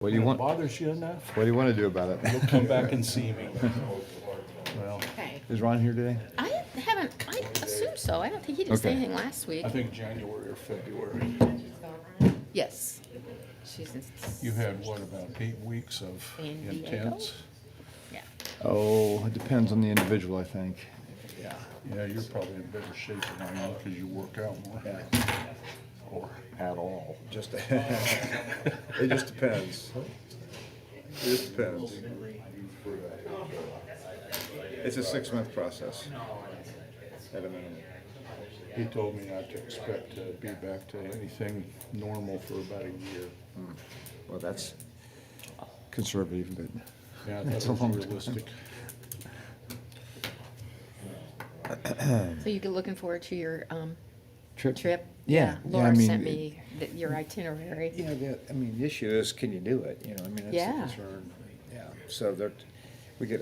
What do you If it want? bothers you enough, What do you want to do about it? you'll come back and see me. Well, Okay. Is Ron here today? I assume so. I don't think he did say Okay. anything last week. I think January or February. Yes. She's in. You had, what, about 8 weeks of San Diego? intense? Yeah. Oh, it depends on the individual, I think. Yeah. Yeah, you're probably in better shape than I am because you work out more. Yeah. Or at all. Just, it just depends. It just depends. It's a 6-month process. At a minimum. He told me not to expect to be back to anything normal for about a year. Well, that's conservative, but Yeah, That's that a was long time. realistic. So you get looking forward to your trip? Yeah, Laura I mean, sent me your itinerary. Yeah, the issue is, can you do it? You know, I mean, that's the Yeah. concern. Yeah, so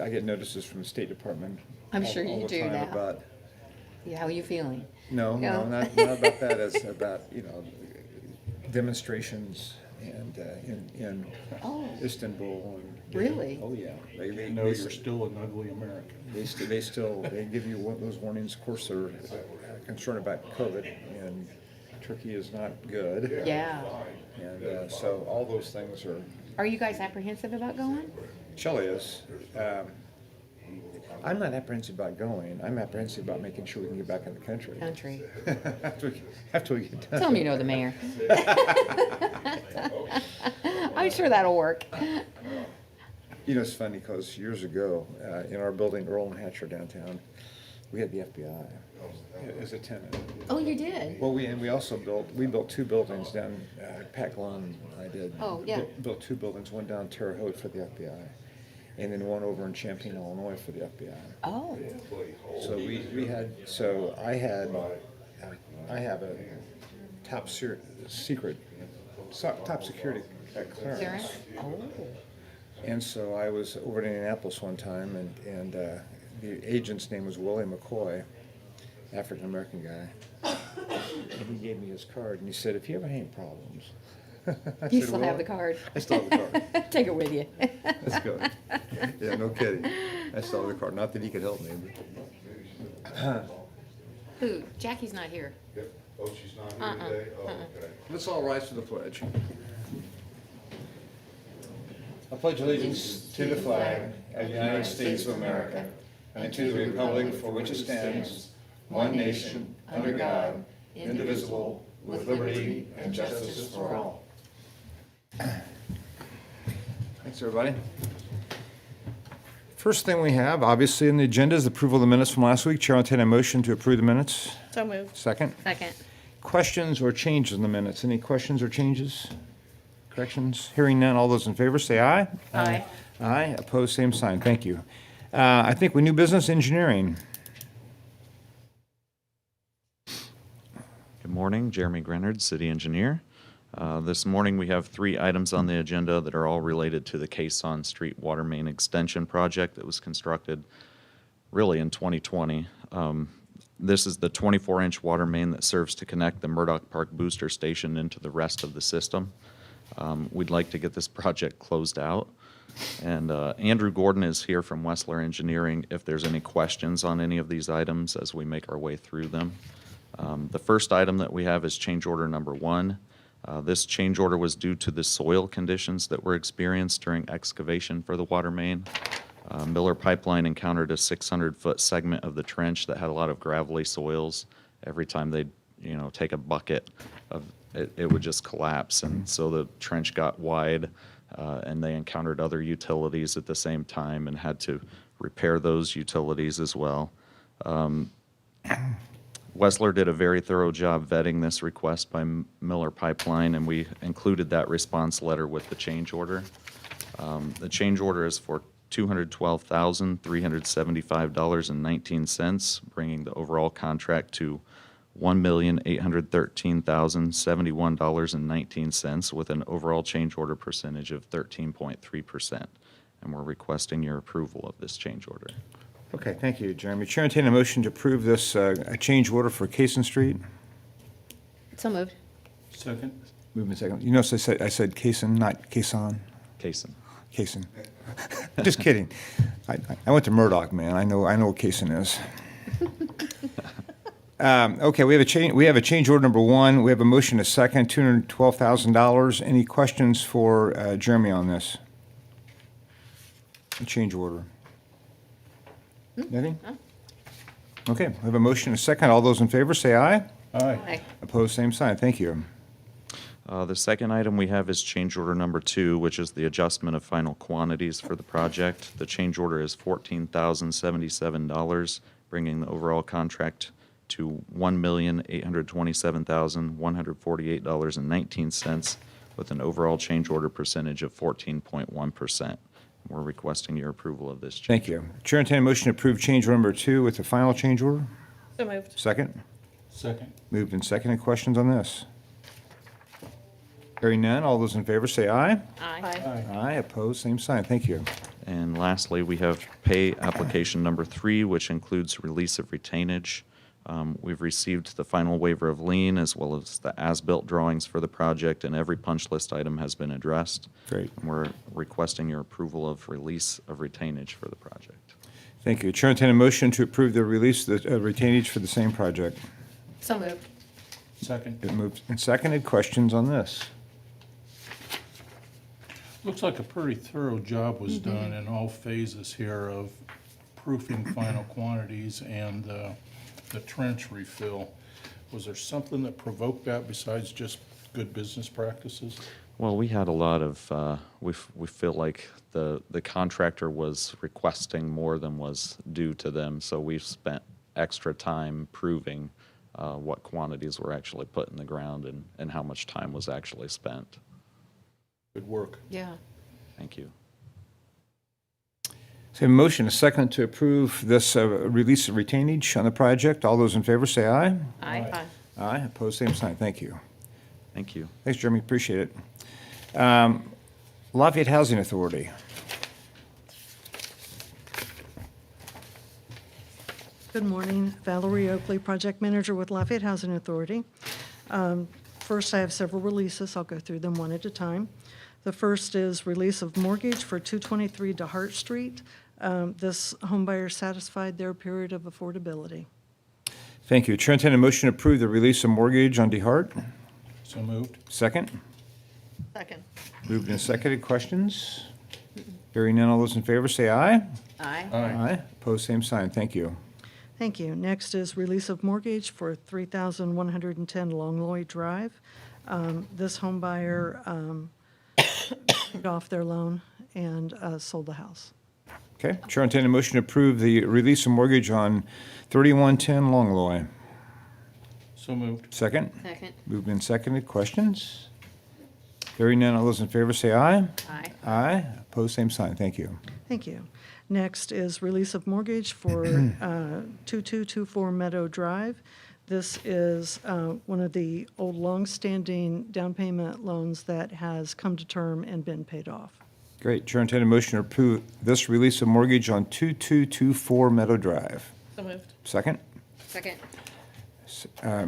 I get notices from the State Department. I'm all- sure all you the do time now. About, Yeah, how are you feeling? no, No. not about that. It's about, demonstrations and in Oh. Istanbul and. Really? Oh, yeah. They No, you're still an ugly American. they give you those warnings. Of course, they're concerned about COVID, and Turkey is not good. Yeah. And so all those things are. Are you guys apprehensive about going? Shelley is. I'm not apprehensive about going. I'm apprehensive about making sure we can get back in the country. Country. after we get done. Tell me you know the mayor. I'm sure that'll work. It's funny because years ago, in our building, Earl and Hatcher downtown, we had the FBI as a tenant. Oh, you did? Well, we also built 2 buildings down, Pat Glenn, I did. Oh, yeah. Built 2 buildings, one down Terre Haute for the FBI, and then one over in Champaign, Illinois for the FBI. Oh, So I have a top secret, top security clearance. Karen? Oh. And so I was over in Indianapolis one time, and the agent's name was Willie McCoy, African-American guy. And he gave me his card, and he said, if you ever have any problems. I You said, still "Well, have the card? I still have the card. Take it with you. That's good. Yeah, no kidding. I still have the card. Not that he could help me, but. Who? Jackie's not here. Oh, she's not here today? Oh, okay. Let's all rise to the pledge. I pledge allegiance to the flag of the United States of America and to the republic for which it stands, one nation, under God, indivisible, with liberty and justice for all. Thanks, everybody. First thing we have, obviously, on the agenda is approval of the minutes from last week. Chair will entertain a motion to approve the minutes. So moved. Second. Second. Questions or changes in the minutes? Any questions or changes? Corrections? Hearing none, all those in favor say aye. Aye. Aye, opposed, same sign. Thank you. I think we new business engineering. Good morning, Jeremy Grenard, City Engineer. This morning we have 3 items on the agenda that are all related to the Quezon Street Water Main Extension project that was constructed really in 2020. This is the 24-inch water main that serves to connect the Murdoch Park booster station into the rest of the system. We'd like to get this project closed out. And Andrew Gordon is here from Wessler Engineering if there's any questions on any of these items as we make our way through them. The first item that we have is change order number 1. This change order was due to the soil conditions that were experienced during excavation for the water main. Miller Pipeline encountered a 600-foot segment of the trench that had a lot of gravelly soils. Every time they'd take a bucket of it would just collapse, and so the trench got wide, and they encountered other utilities at the same time and had to repair those utilities as well. Wessler did a very thorough job vetting this request by Miller Pipeline, and we included that response letter with the change order. The change order is for $212,375.19, bringing the overall contract to $1,813,071.19 with an overall change order percentage of 13.3%. And we're requesting your approval of this change order. Okay, thank you, Jeremy. Chair, entertain a motion to approve this change order for Quezon Street. So moved. Second? Movement second. You notice I said Quezon, not Quezon. Kaysen. Kaysen. Just kidding. I went to Murdoch, man. I know what Kaysen is. Okay, we have a change order number one. We have a motion, a second, $212,000. Any questions for Jeremy on this? Change order. Anything? Okay, we have a motion, a second. All those in favor, say aye. Aye. Opposed, same sign. Thank you. The second item we have is change order number 2, which is the adjustment of final quantities for the project. The change order is $14,077, bringing the overall contract to $1,827,148.19, with an overall change order percentage of 14.1%. We're requesting your approval of this change. Thank you. Chair, entertain a motion to approve change order number 2 with the final change order. So moved. Second. Second. Moved and seconded. Questions on this? Hearing none, all those in favor say aye. Aye. Aye. Aye, opposed, same sign. Thank you. And lastly, we have pay application number 3, which includes release of retainage. We've received the final waiver of lien as well as the as-built drawings for the project, and every punch list item has been addressed. Great. And we're requesting your approval of release of retainage for the project. Thank you. Chair, entertain a motion to approve the release of the retainage for the same project. So moved. Second. It moved and seconded. Questions on this? Looks like a pretty thorough job was done in all phases here of proofing final quantities and the trench refill. Was there something that provoked that besides just good business practices? Well, we had a lot of, we feel like the contractor was requesting more than was due to them, so we've spent extra time proving what quantities were actually put in the ground and how much time was actually spent. Good work. Yeah. Thank you. So a motion, a second to approve this release of retainage on the project. All those in favor say aye. Aye. Aye, opposed, same sign. Thank you. Thank you. Thanks, Jeremy, appreciate it. Lafayette Housing Authority. Good morning, Valerie Oakley, Project Manager with Lafayette Housing Authority. First, I have several releases. I'll go through them one at a time. The first is release of mortgage for 223 DeHart Street. This homebuyer satisfied their period of affordability. Thank you. Chair, entertain a motion to approve the release of mortgage on DeHart. So moved. Second. Second. Moved and seconded. Questions? Hearing none, all those in favor say aye. Aye. Aye. Opposed, same sign. Thank you. Thank you. Next is release of mortgage for 3,110 Longloy Drive. This homebuyer paid off their loan and sold the house. Okay. Chair, entertain a motion to approve the release of mortgage on 3110 Longloy. So moved. Second. Second. Moved and seconded. Questions? Hearing none, all those in favor say aye. Aye. Aye. Opposed, same sign. Thank you. Thank you. Next is release of mortgage for 2224 Meadow Drive. This is one of the old long-standing down payment loans that has come to term and been paid off. Great. Chair, entertain a motion to approve this release of mortgage on 2224 Meadow Drive. So moved. Second. Second.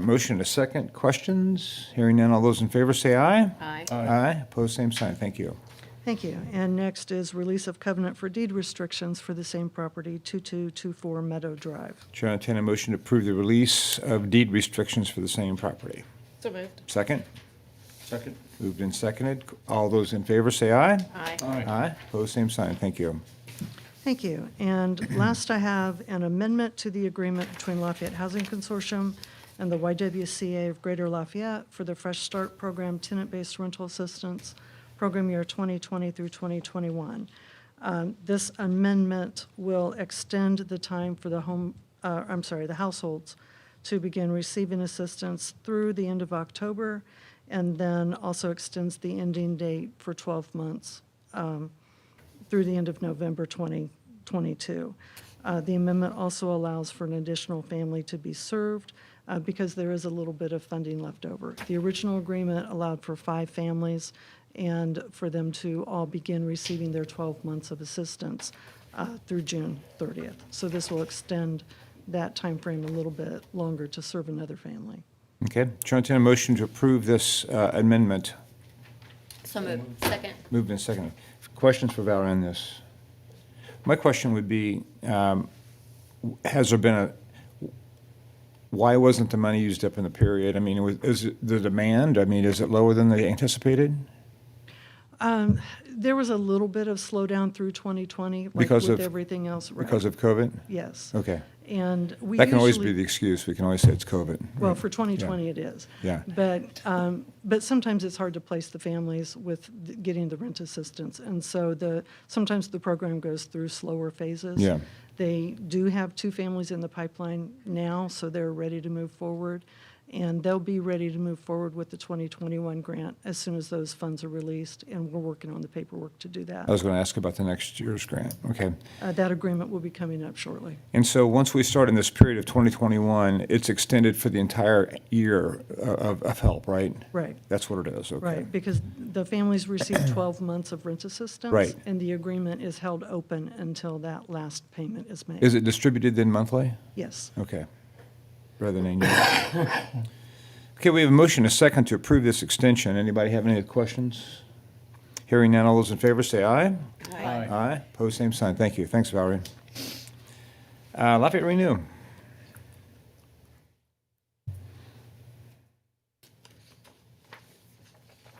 Motion a second. Questions? Hearing none, all those in favor say aye. Aye. Aye. Opposed, same sign. Thank you. Thank you. And next is release of covenant for deed restrictions for the same property, 2224 Meadow Drive. Chair, entertain a motion to approve the release of deed restrictions for the same property. So moved. Second. Second. Moved and seconded. All those in favor say aye. Aye. Aye. Aye. Opposed, same sign. Thank you. Thank you. And last, I have an amendment to the agreement between Lafayette Housing Consortium and the YWCA of Greater Lafayette for the Fresh Start Program tenant-based rental assistance, program year 2020 through 2021. This amendment will extend the time for the households to begin receiving assistance through the end of October, and then also extends the ending date for 12 months through the end of November 2022. The amendment also allows for an additional family to be served because there is a little bit of funding left over. The original agreement allowed for 5 families and for them to all begin receiving their 12 months of assistance through June 30th. So this will extend that time frame a little bit longer to serve another family. Okay. Chair, entertain a motion to approve this amendment. So moved. Second. Moved and seconded. questions for Valerie on this? My question would be, has there been why wasn't the money used up in the period? I mean, is it the demand? I mean, is it lower than they anticipated? There was a little bit of slowdown through 2020, like Because with of- everything else. Right. Because of COVID? Yes. Okay. And we That can always usually- be the excuse. We can always say it's COVID. Well, for 2020 it is. Yeah. But sometimes it's hard to place the families with getting the rent assistance. And so sometimes the program goes through slower phases. Yeah. They do have 2 families in the pipeline now, so they're ready to move forward. And they'll be ready to move forward with the 2021 grant as soon as those funds are released. And we're working on the paperwork to do that. I was going to ask about the next year's grant. Okay. That agreement will be coming up shortly. And so once we start in this period of 2021, it's extended for the entire year of help, right? Right. That's what it is, okay. Right, because the families receive 12 months of rent assistance. Right. And the agreement is held open until that last payment is made. Is it distributed then monthly? Yes. Okay. Rather than annual. Okay, we have a motion, a second to approve this extension. Anybody have any questions? Hearing none, all those in favor say aye. Aye. Aye. Pose same sign. Thank you. Thanks, Valerie. Lafayette Renew.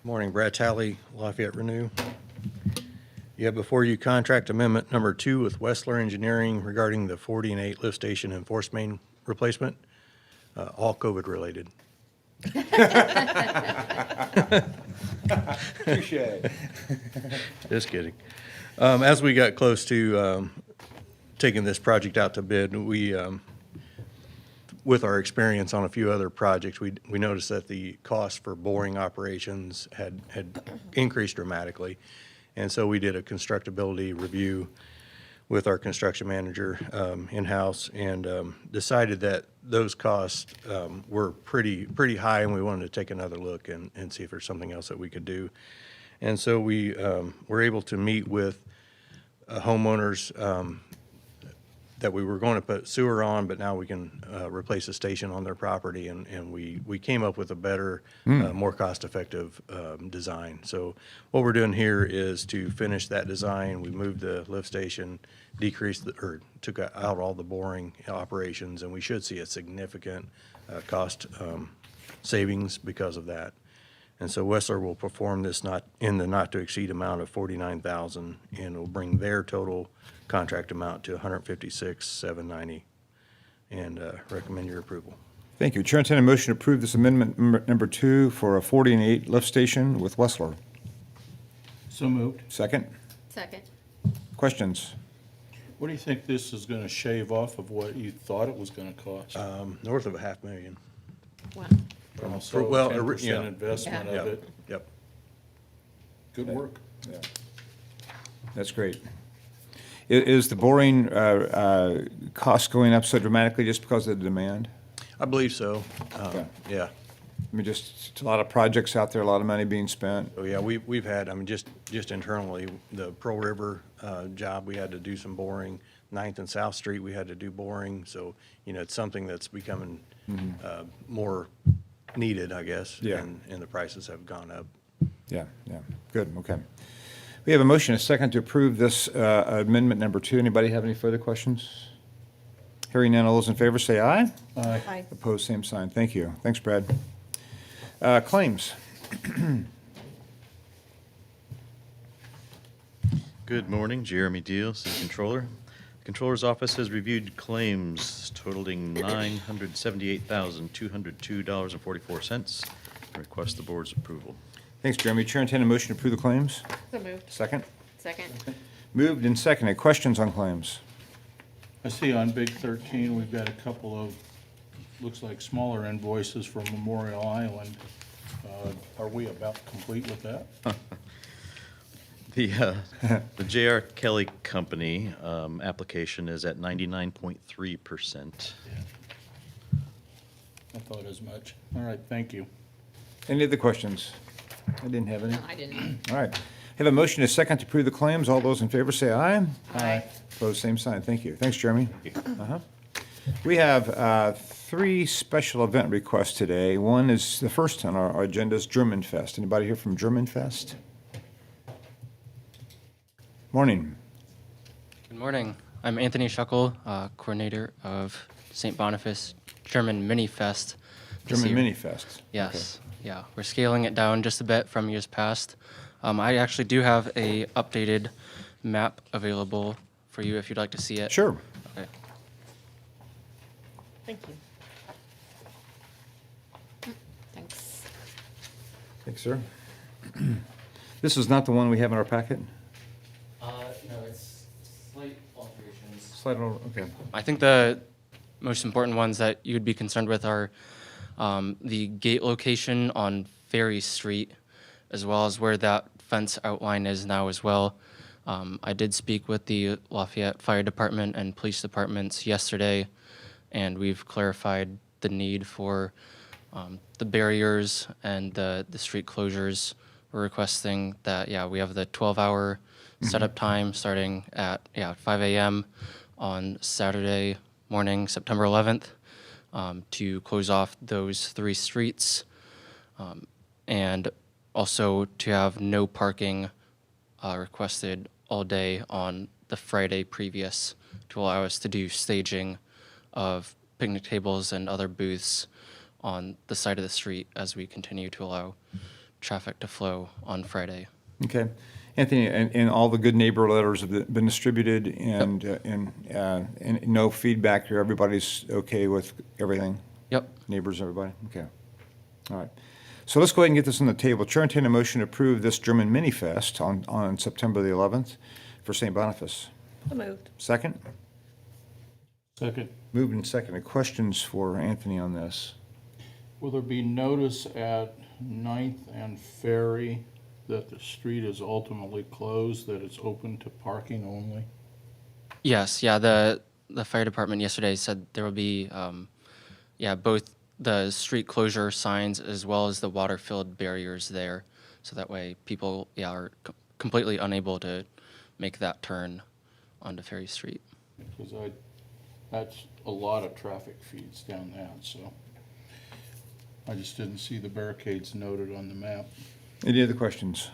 Morning, Brad Talley, Lafayette Renew. You have before you contract amendment number 2 with Wessler Engineering regarding the 40 and 8 lift station and force main replacement, all COVID related. Touche. Just kidding. As we got close to taking this project out to bid, we, with our experience on a few other projects, we noticed that the cost for boring operations had increased dramatically. And so we did a constructability review with our construction manager in-house and decided that those costs were pretty high, and we wanted to take another look and see if there's something else that we could do. And so we were able to meet with homeowners that we were going to put sewer on, but now we can replace a station on their property, and we came up with a better, more cost-effective design. So what we're doing here is to finish that design. We moved the lift station, took out all the boring operations, and we should see a significant cost savings because of that. And so Wessler will perform this in the not-to-exceed amount of $49,000, and will bring their total contract amount to $156,790, and recommend your approval. Thank you. Chair, entertain a motion to approve this amendment number 2 for a 40 and 8 lift station with Wessler. So moved. Second. Second. Questions? What do you think this is gonna shave off of what you thought it was gonna cost? North of $500,000. Wow. Also, well, 10% yeah. investment Yeah. of it. Yep. Good work. That's great. Is the boring cost going up so dramatically just because of the demand? I believe so. Okay. Yeah. I mean, just a lot of projects out there, a lot of money being spent. Oh, yeah, we've had, I mean, just internally, the Pearl River job, we had to do some boring. 9th and South Street, we had to do boring. So, it's something that's becoming more needed, I guess. Yeah. And the prices have gone up. Yeah, good, okay. We have a motion, a second to approve this amendment number 2. Anybody have any further questions? Hearing none, all those in favor say aye. Aye. Aye. Opposed, same sign. Thank you. Thanks, Brad. Claims. Good morning, Jeremy Deal, City Controller. The Controller's Office has reviewed claims totaling $978,202.44. Request the board's approval. Thanks, Jeremy. Chair, entertain a motion to approve the claims. So moved. Second. Second. Moved and seconded. Questions on claims? I see on Big 13, we've got a couple of, looks like smaller invoices from Memorial Island. Are we about complete with that? The J.R. Kelly Company application is at 99.3%. I thought as much. All right, thank you. Any other questions? I didn't have any. No, I didn't. All right. Have a motion, a second to approve the claims. All those in favor say aye. Aye. Opposed, same sign. Thank you. Thanks, Jeremy. We have 3 special event requests today. One is, the first on our agenda is German Fest. Anybody here from German Fest? Morning. Good morning. I'm Anthony Shuckle, coordinator of St. Boniface German Mini Fest. this German year. Mini Fest. Yes, yeah. We're scaling it down just a bit from years past. I actually do have a updated map available for you if you'd like to see it. Sure. Okay. Thank you. Thanks. Thanks, sir. This is not the one we have in our packet? No, it's slight alterations. Slide it over, okay. I think the most important ones that you'd be concerned with are the gate location on Ferry Street, as well as where that fence outline is now as well. I did speak with the Lafayette Fire Department and Police Departments yesterday, and we've clarified the need for the barriers and the street closures. We're requesting that, we have the 12-hour setup time starting at, 5 a.m. on Saturday morning, September 11th, to close off those 3 streets, and also to have no parking requested all day on the Friday previous to allow us to do staging of picnic tables and other booths on the side of the street as we continue to allow traffic to flow on Friday. Okay. Anthony, and all the good neighbor letters have been distributed, and no feedback here? Everybody's okay with everything? Yep. Neighbors, everybody? Okay. All right. So let's go ahead and get this on the table. Chair, entertain a motion to approve this German Mini Fest on September the 11th for St. Boniface. So moved. Second? Second. Moved and seconded. Questions for Anthony on this? Will there be notice at 9th and Ferry that the street is ultimately closed, that it's open to parking only? Yes, the fire department yesterday said there will be, both the street closure signs as well as the water-filled barriers there, so that way people, are completely unable to make that turn onto Ferry Street. Because that's a lot of traffic feeds down that, so I just didn't see the barricades noted on the map. Any other questions?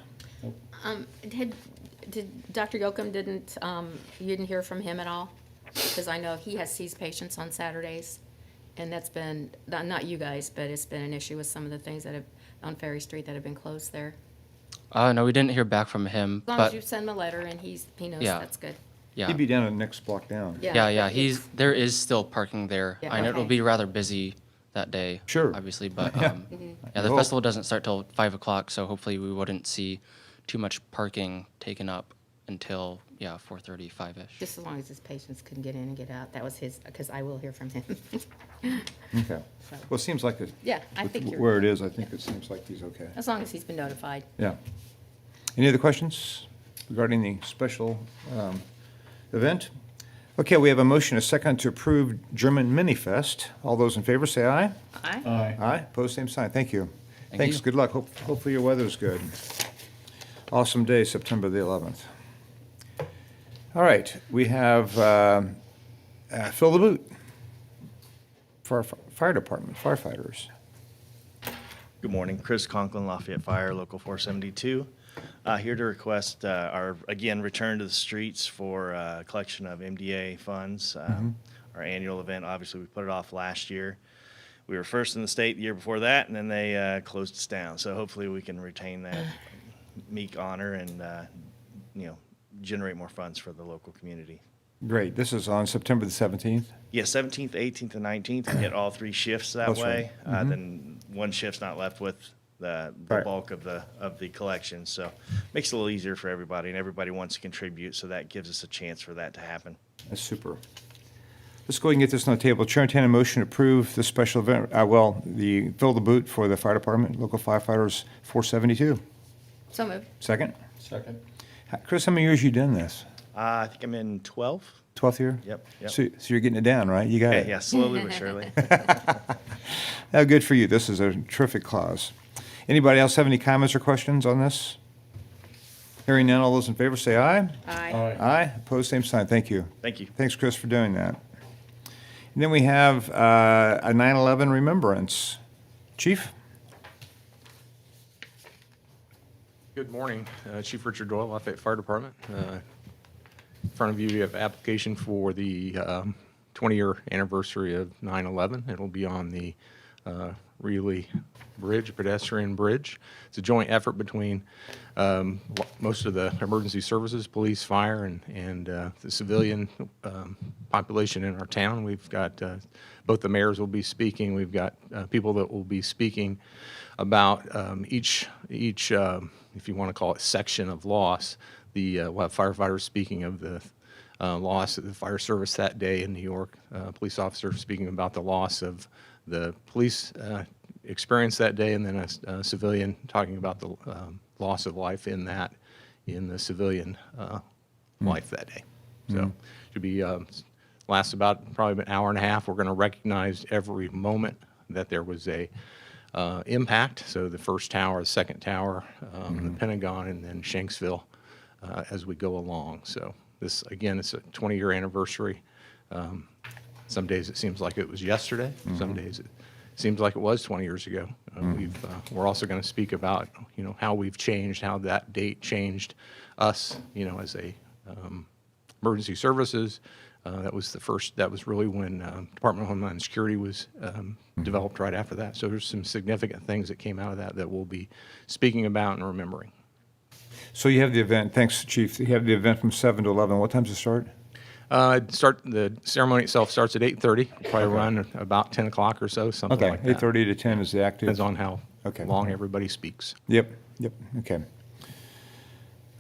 Did Dr. Yoakum you didn't hear from him at all? Because I know he sees patients on Saturdays, and that's been, not you guys, but it's been an issue with some of the things that have, on Ferry Street that have been closed there. No, we didn't hear back from him, As long as but you send him a letter and he knows, Yeah. that's good. He'd be down the next block down. there is still parking there. Yeah, I know it'll okay. be rather busy that day. Sure. Obviously, but, Yeah. the hope. festival doesn't start till 5 o'clock, so hopefully we wouldn't see too much parking taken up until, 4:30, 5-ish. Just as long as his patients can get in and get out. That was his, because I will hear from him. Okay. Well, it seems like Yeah, I think you're. where it is, I think it seems like he's okay. As long as he's been notified. Yeah. Any other questions regarding the special event? Okay, we have a motion, a second, to approve German Mini Fest. All those in favor say aye. Aye. Aye. Aye, pose same sign. Thank you. Thank Thanks, you. good luck. Hopefully your weather's good. Awesome day, September the 11th. All right, we have Fill the Boot for our fire department, firefighters. Good morning, Chris Conklin, Lafayette Fire, Local 472. Here to request our, again, return to the streets for collection of MDA funds. Our annual event, obviously, we put it off last year. We were first in the state the year before that, and then they closed us down. So hopefully we can retain that meek honor and, generate more funds for the local community. Great, this is on September the 17th? Yeah, 17th, 18th, and 19th, we get all 3 shifts that That's way. right. Then one shift's not left with the Right. bulk of the collection. So makes it a little easier for everybody, and everybody wants to contribute, so that gives us a chance for that to happen. That's super. Let's go ahead and get this on the table. Chair, entertain a motion to approve the special event, the Fill the Boot for the fire department, local firefighters 472. So moved. Second? Second. Chris, how many years you done this? I think I'm in 12. 12th year? Yep. So you're getting it down, right? You got it. Yeah, slowly but surely. How good for you. This is a terrific cause. Anybody else have any comments or questions on this? Hearing none, all those in favor say aye. Aye. Aye. Aye, opposed, same sign. Thank you. Thank you. Thanks, Chris, for doing that. And then we have a 9/11 remembrance. Chief? Good morning, Chief Richard Doyle, Lafayette Fire Department. In front of you, you have application for the 20-year anniversary of 9/11. It'll be on the Greeley Bridge, pedestrian bridge. It's a joint effort between most of the emergency services, police, fire, and the civilian population in our town. We've got both the mayors will be speaking. We've got people that will be speaking about each if you want to call it, section of loss. We'll have firefighters speaking of the loss of the fire service that day in New York, police officer speaking about the loss of the police experience that day, and then a civilian talking about the loss of life in the civilian life that day. So should be lasts about probably an hour and a half. We're going to recognize every moment that there was a impact. So the first tower, the second tower, the Pentagon, and then Shanksville as we go along. So this, again, it's a 20-year anniversary. Some days it seems like it was yesterday. Some days it seems like it was 20 years ago. We're also going to speak about, how we've changed, how that date changed us, as a emergency services. That was really when Department of Homeland Security was developed right after that. So there's some significant things that came out of that we'll be speaking about and remembering. So you have the event, thanks, Chief. You have the event from 7 to 11. What time does it start? The ceremony itself starts at 8:30. Probably run about 10 o'clock or so, something Okay, like that. 8:30 to 10 is the active. Depends on how Okay. long everybody speaks. Yep, okay.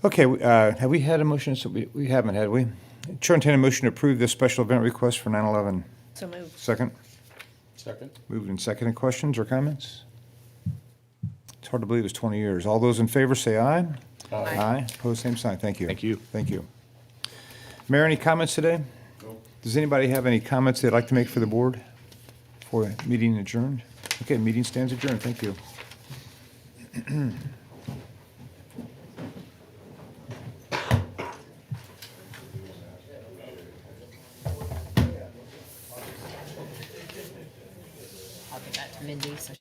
Okay, have we had a motion? So we haven't, had we? Chair entertain a motion to approve this special event request for 9/11. So moved. Second? Second? Moved and seconded. Questions or comments? It's hard to believe it's 20 years. All those in favor say aye. Aye. Opposed, same sign. Thank you. Thank you. Thank you. Mayor, any comments today? No. Does anybody have any comments they'd like to make for the board before meeting adjourned? Okay, meeting stands adjourned. Thank you. I'll give that to Mindy, so